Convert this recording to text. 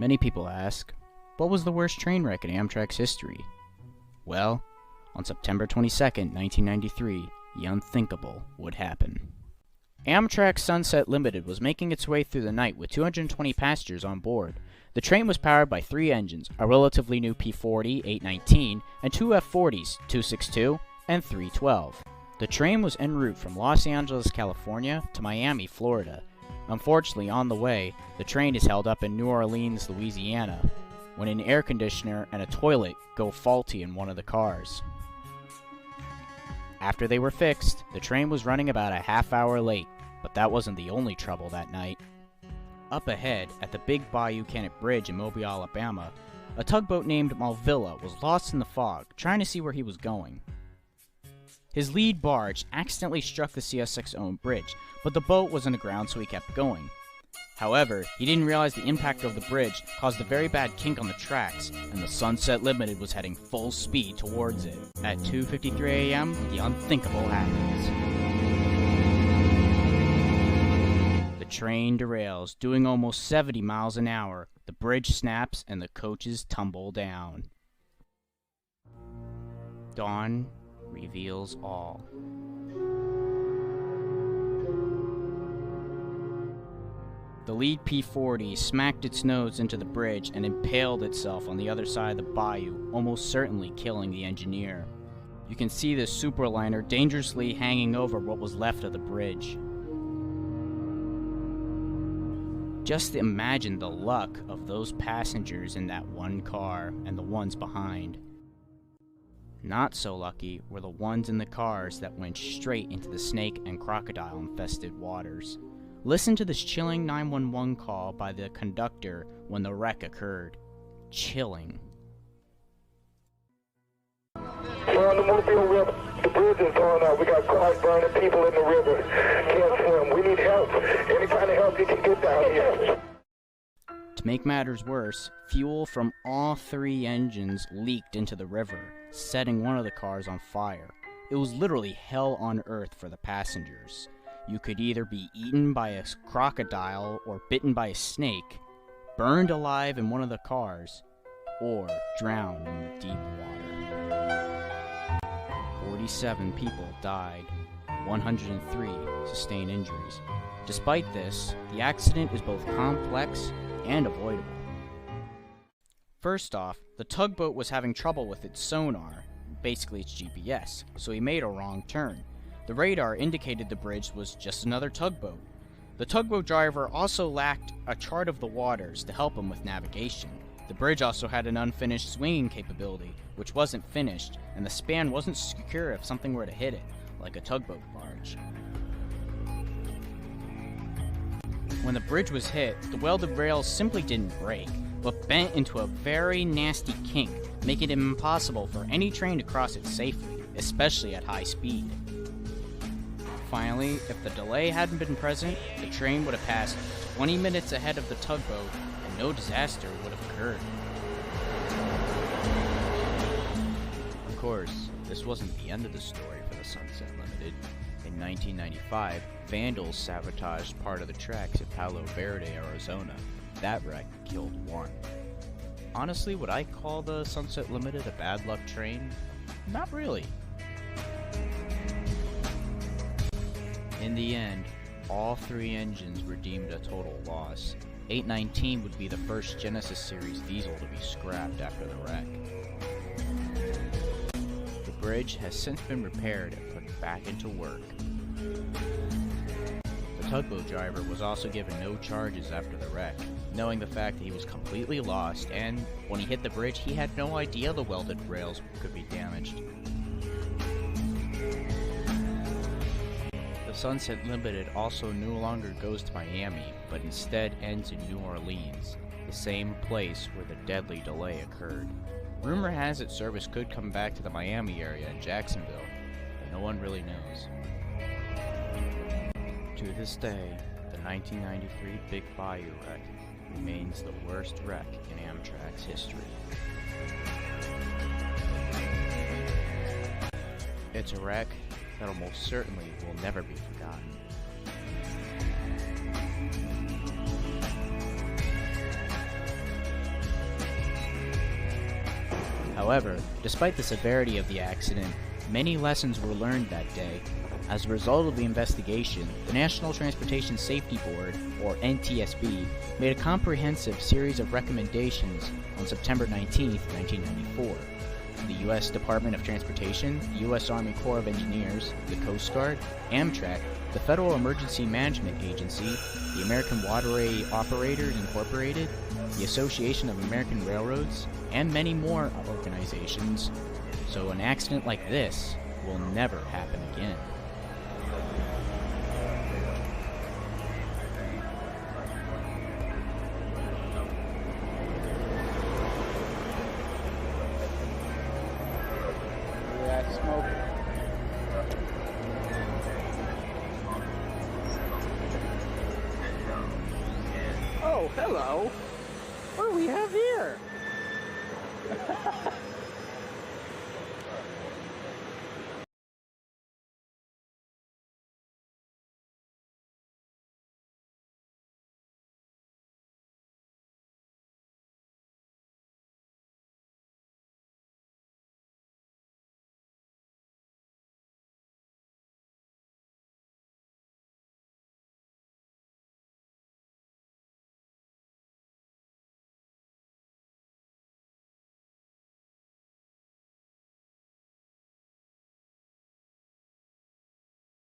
Many people ask, what was the worst train wreck in Amtrak's history? Well, on September 22nd, 1993, the unthinkable would happen. Amtrak Sunset Limited was making its way through the night with 220 passengers on board. The train was powered by 3 engines, a relatively new P-40 819 and 2 F-40s 262 and 312. The train was en route from Los Angeles, California to Miami, Florida. Unfortunately, on the way, the train is held up in New Orleans, Louisiana, when an air conditioner and a toilet go faulty in one of the cars. After they were fixed, the train was running about a half hour late, but that wasn't the only trouble that night. Up ahead, at the big bayou canot bridge in Mobile, Alabama, a tugboat named Malvilla was lost in the fog, trying to see where he was going. His lead barge accidentally struck the CSX-owned bridge, but the boat was aground, so he kept going. However, he didn't realize the impact of the bridge caused a very bad kink on the tracks, and the Sunset Limited was heading full speed towards it. At 2:53 a.m., the unthinkable happens. The train derails, doing almost 70 miles an hour. The bridge snaps and the coaches tumble down. Dawn reveals all. The lead P-40 smacked its nose into the bridge and impaled itself on the other side of the bayou, almost certainly killing the engineer. You can see the superliner dangerously hanging over what was left of the bridge. Just imagine the luck of those passengers in that one car and the ones behind. Not so lucky were the ones in the cars that went straight into the snake and crocodile-infested waters. Listen to this chilling 911 call by the conductor when the wreck occurred. Chilling. We're on the Mobile River. The bridge is going up. We got cars burning, people in the river. Can't swim. We need help. Any kind of help you can get down here. To make matters worse, fuel from all 3 engines leaked into the river, setting one of the cars on fire. It was literally hell on earth for the passengers. You could either be eaten by a crocodile or bitten by a snake, burned alive in one of the cars, or drowned in the deep water. 47 people died, 103 sustained injuries. Despite this, the accident is both complex and avoidable. First off, the tugboat was having trouble with its sonar, basically its GPS, so he made a wrong turn. The radar indicated the bridge was just another tugboat. The tugboat driver also lacked a chart of the waters to help him with navigation. The bridge also had an unfinished swinging capability, which wasn't finished, and the span wasn't secure if something were to hit it, like a tugboat barge. When the bridge was hit, the welded rails simply didn't break, but bent into a very nasty kink, making it impossible for any train to cross it safely, especially at high speed. Finally, if the delay hadn't been present, the train would have passed 20 minutes ahead of the tugboat, and no disaster would have occurred. Of course, this wasn't the end of the story for the Sunset Limited. In 1995, vandals sabotaged part of the tracks at Palo Verde, Arizona. That wreck killed 1. Honestly, would I call the Sunset Limited a bad luck train? Not really. In the end, all 3 engines were deemed a total loss. 819 would be the first Genesis series diesel to be scrapped after the wreck. The bridge has since been repaired and put back into work. The tugboat driver was also given no charges after the wreck, knowing the fact that he was completely lost, and when he hit the bridge, he had no idea the welded rails could be damaged. The Sunset Limited also no longer goes to Miami, but instead ends in New Orleans, the same place where the deadly delay occurred. Rumor has it service could come back to the Miami area and Jacksonville, but no one really knows. To this day, the 1993 Big Bayou wreck remains the worst wreck in Amtrak's history. It's a wreck that almost certainly will never be forgotten. However, despite the severity of the accident, many lessons were learned that day. As a result of the investigation, the National Transportation Safety Board, or NTSB, made a comprehensive series of recommendations on September 19, 1994. The U.S. Department of Transportation, the U.S. Army Corps of Engineers, the Coast Guard, Amtrak, the Federal Emergency Management Agency, the American Waterway Operators Incorporated, the Association of American Railroads, and many more organizations, so an accident like this will never happen again. Oh, hello. What do we have here?